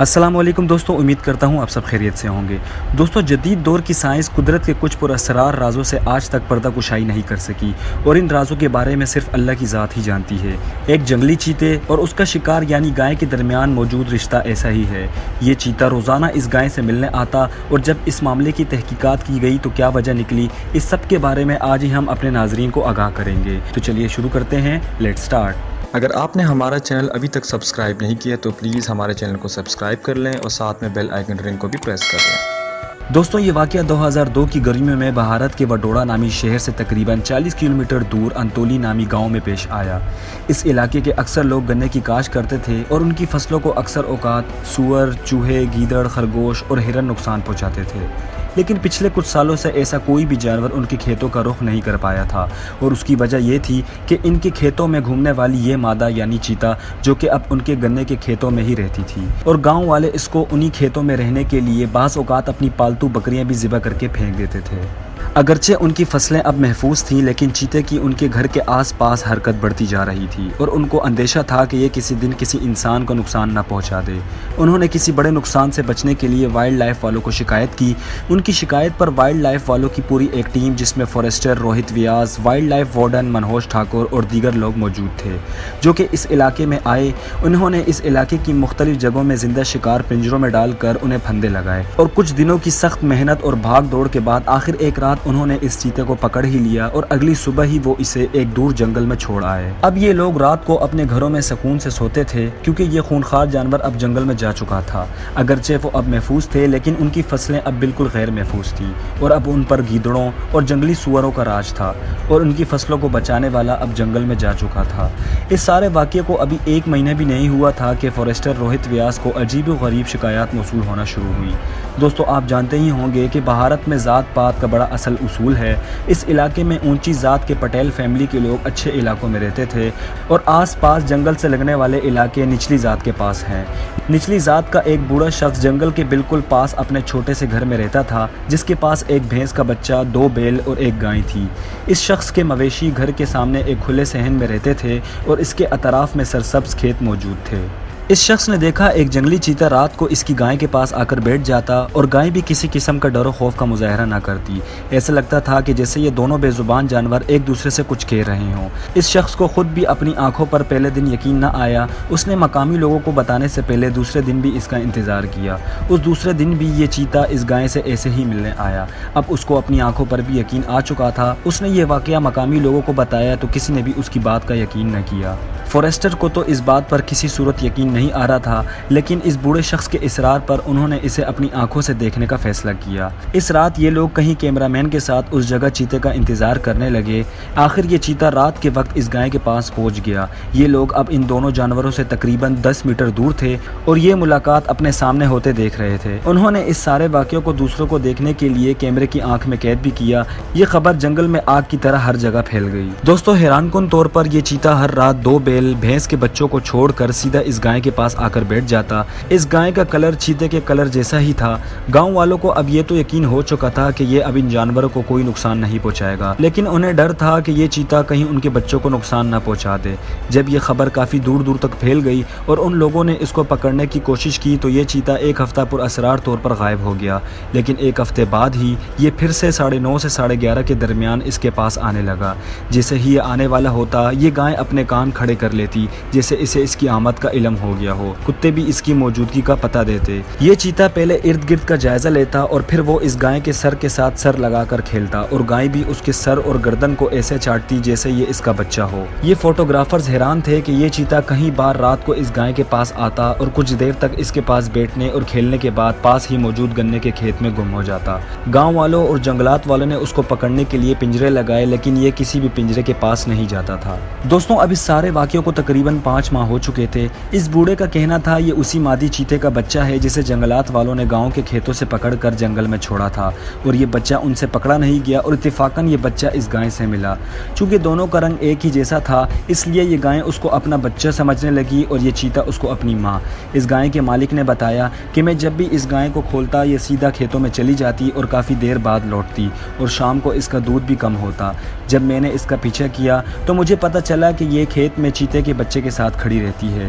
السلام علیکم دوستوں، امید کرتا ہوں آپ سب خیریت سے ہوں گے۔ دوستوں، جدید دور کی سائنس قدرت کے کچھ پراسرار رازوں سے آج تک پردہ کشائی نہیں کر سکی، اور ان رازوں کے بارے میں صرف اللہ کی ذات ہی جانتی ہے۔ ایک جنگلی چیتے اور اس کا شکار یعنی گائے کے درمیان موجود رشتہ ایسا ہی ہے۔ یہ چیتا روزانہ اس گائے سے ملنے آتا، اور جب اس معاملے کی تحقیقات کی گئی تو کیا وجہ نکلی، اس سب کے بارے میں آج ہی ہم اپنے ناظرین کو آگاہ کریں گے۔ تو چلیے شروع کرتے ہیں، لیٹس سٹارٹ۔ اگر آپ نے ہمارا چینل ابھی تک سبسکرائب نہیں کیا تو پلیز ہمارے چینل کو سبسکرائب کر لیں اور ساتھ میں بیل آئیکن رنگ کو بھی پریس کر لیں۔ دوستوں، یہ واقعہ 2002 کی گرمیوں میں بھارت کے وڈوڑا نامی شہر سے تقریباً 40 کلومیٹر دور انتولی نامی گاؤں میں پیش آیا۔ اس علاقے کے اکثر لوگ گنے کی کاشت کرتے تھے، اور ان کی فصلوں کو اکثر اوقات سور، چوہے، گیدڑ، خرگوش اور ہرن نقصان پہنچاتے تھے۔ لیکن پچھلے کچھ سالوں سے ایسا کوئی بھی جانور ان کے کھیتوں کا رخ نہیں کر پایا تھا، اور اس کی وجہ یہ تھی کہ ان کے کھیتوں میں گھومنے والی یہ مادہ یعنی چیتا، جو کہ اب ان کے گنے کے کھیتوں میں ہی رہتی تھی، اور گاؤں والے اس کو انہی کھیتوں میں رہنے کے لیے بعض اوقات اپنی پالتو بکریاں بھی ذبح کر کے پھینک دیتے تھے۔ اگرچہ ان کی فصلیں اب محفوظ تھیں، لیکن چیتے کی ان کے گھر کے آس پاس حرکت بڑھتی جا رہی تھی، اور ان کو اندیشہ تھا کہ یہ کسی دن کسی انسان کو نقصان نہ پہنچا دے۔ انہوں نے کسی بڑے نقصان سے بچنے کے لیے وائلڈ لائف والوں کو شکایت کی۔ ان کی شکایت پر وائلڈ لائف والوں کی پوری ایک ٹیم، جس میں forester Rohit Vyas, wildlife warden Manhosh Thakur اور دیگر لوگ موجود تھے، جو کہ اس علاقے میں آئے۔ انہوں نے اس علاقے کی مختلف جگہوں میں زندہ شکار پنجروں میں ڈال کر انہیں پھندے لگائے، اور کچھ دنوں کی سخت محنت اور بھاگ دوڑ کے بعد آخر ایک رات انہوں نے اس چیتے کو پکڑ ہی لیا، اور اگلی صبح ہی وہ اسے ایک دور جنگل میں چھوڑ آئے۔ اب یہ لوگ رات کو اپنے گھروں میں سکون سے سوتے تھے، کیونکہ یہ خونخوار جانور اب جنگل میں جا چکا تھا۔ اگرچہ وہ اب محفوظ تھے، لیکن ان کی فصلیں اب بالکل غیر محفوظ تھیں، اور اب ان پر گیدڑوں اور جنگلی سوروں کا راج تھا، اور ان کی فصلوں کو بچانے والا اب جنگل میں جا چکا تھا۔ اس سارے واقعے کو ابھی ایک مہینہ بھی نہیں ہوا تھا کہ فارسٹر روہت ویاس کو عجیب و غریب شکایات موصول ہونا شروع ہوئی۔ دوستو، آپ جانتے ہی ہوں گے کہ بھارت میں ذات پات کا بڑا اصل اصول ہے۔ اس علاقے میں اونچی ذات کے پٹیل فیملی کے لوگ اچھے علاقوں میں رہتے تھے، اور آس پاس جنگل سے لگنے والے علاقے نچلی ذات کے پاس ہیں۔ نچلی ذات کا ایک بوڑھا شخص جنگل کے بالکل پاس اپنے چھوٹے سے گھر میں رہتا تھا، جس کے پاس ایک بھینس کا بچہ، 2 بیل اور ایک گائے تھی۔ اس شخص کے مویشی گھر کے سامنے ایک کھلے صحن میں رہتے تھے، اور اس کے اطراف میں سرسبز کھیت موجود تھے۔ اس شخص نے دیکھا ایک جنگلی چیتا رات کو اس کی گائے کے پاس آ کر بیٹھ جاتا، اور گائے بھی کسی قسم کا ڈر و خوف کا مظاہرہ نہ کرتی۔ ایسا لگتا تھا کہ جیسے یہ دونوں بے زبان جانور ایک دوسرے سے کچھ کہہ رہے ہوں۔ اس شخص کو خود بھی اپنی آنکھوں پر پہلے دن یقین نہ آیا۔ اس نے مقامی لوگوں کو بتانے سے پہلے دوسرے دن بھی اس کا انتظار کیا۔ اس دوسرے دن بھی یہ چیتا اس گائے سے ایسے ہی ملنے آیا۔ اب اس کو اپنی آنکھوں پر بھی یقین آ چکا تھا۔ اس نے یہ واقعہ مقامی لوگوں کو بتایا تو کسی نے بھی اس کی بات کا یقین نہ کیا۔ فارسٹر کو تو اس بات پر کسی صورت یقین نہیں آ رہا تھا، لیکن اس بوڑھے شخص کے اصرار پر انہوں نے اسے اپنی آنکھوں سے دیکھنے کا فیصلہ کیا۔ اس رات یہ لوگ کہیں کیمرہ مین کے ساتھ اس جگہ چیتے کا انتظار کرنے لگے۔ آخر یہ چیتا رات کے وقت اس گائے کے پاس پہنچ گیا۔ یہ لوگ اب ان دونوں جانوروں سے تقریباً 10 میٹر دور تھے، اور یہ ملاقات اپنے سامنے ہوتے دیکھ رہے تھے۔ انہوں نے اس سارے واقعے کو دوسروں کو دیکھنے کے لیے کیمرے کی آنکھ میں قید بھی کیا۔ یہ خبر جنگل میں آگ کی طرح ہر جگہ پھیل گئی۔ دوستو، حیران کن طور پر یہ چیتا ہر رات 2 بیل بھینس کے بچوں کو چھوڑ کر سیدھا اس گائے کے پاس آ کر بیٹھ جاتا۔ اس گائے کا کلر چیتے کے کلر جیسا ہی تھا۔ گاؤں والوں کو اب یہ تو یقین ہو چکا تھا کہ یہ اب ان جانوروں کو کوئی نقصان نہیں پہنچائے گا، لیکن انہیں ڈر تھا کہ یہ چیتا کہیں ان کے بچوں کو نقصان نہ پہنچا دے۔ جب یہ خبر کافی دور دور تک پھیل گئی اور ان لوگوں نے اس کو پکڑنے کی کوشش کی تو یہ چیتا ایک ہفتہ پر اسرار طور پر غائب ہو گیا، لیکن ایک ہفتے بعد ہی یہ پھر سے 9:30 سے 11:30 کے درمیان اس کے پاس آنے لگا۔ جیسے ہی یہ آنے والا ہوتا، یہ گائے اپنے کان کھڑے کر لیتی، جیسے اسے اس کی آمد کا علم ہو گیا ہو۔ کتے بھی اس کی موجودگی کا پتہ دیتے۔ یہ چیتا پہلے ارد گرد کا جائزہ لیتا، اور پھر وہ اس گائے کے سر کے ساتھ سر لگا کر کھیلتا، اور گائے بھی اس کے سر اور گردن کو ایسے چاٹتی جیسے یہ اس کا بچہ ہو۔ یہ فوٹوگرافرز حیران تھے کہ یہ چیتا کہیں بار رات کو اس گائے کے پاس آتا، اور کچھ دیر تک اس کے پاس بیٹھنے اور کھیلنے کے بعد پاس ہی موجود گنے کے کھیت میں گم ہو جاتا۔ گاؤں والوں اور جنگلات والوں نے اس کو پکڑنے کے لیے پنجرے لگائے، لیکن یہ کسی بھی پنجرے کے پاس نہیں جاتا تھا۔ دوستوں، اب اس سارے واقعوں کو تقریباً 5 ماہ ہو چکے تھے۔ اس بوڑھے کا کہنا تھا یہ اسی مادی چیتے کا بچہ ہے جسے جنگلات والوں نے گاؤں کے کھیتوں سے پکڑ کر جنگل میں چھوڑا تھا، اور یہ بچہ ان سے پکڑا نہیں گیا، اور اتفاقاً یہ بچہ اس گائے سے ملا۔ چونکہ دونوں کا رنگ ایک ہی جیسا تھا، اس لیے یہ گائے اس کو اپنا بچہ سمجھنے لگی، اور یہ چیتا اس کو اپنی ماں۔ اس گائے کے مالک نے بتایا کہ میں جب بھی اس گائے کو کھولتا یہ سیدھا کھیتوں میں چلی جاتی اور کافی دیر بعد لوٹتی، اور شام کو اس کا دودھ بھی کم ہوتا۔ جب میں نے اس کا پیچھا کیا تو مجھے پتہ چلا کہ یہ کھیت میں چیتے کے بچے کے ساتھ کھڑی رہتی ہے۔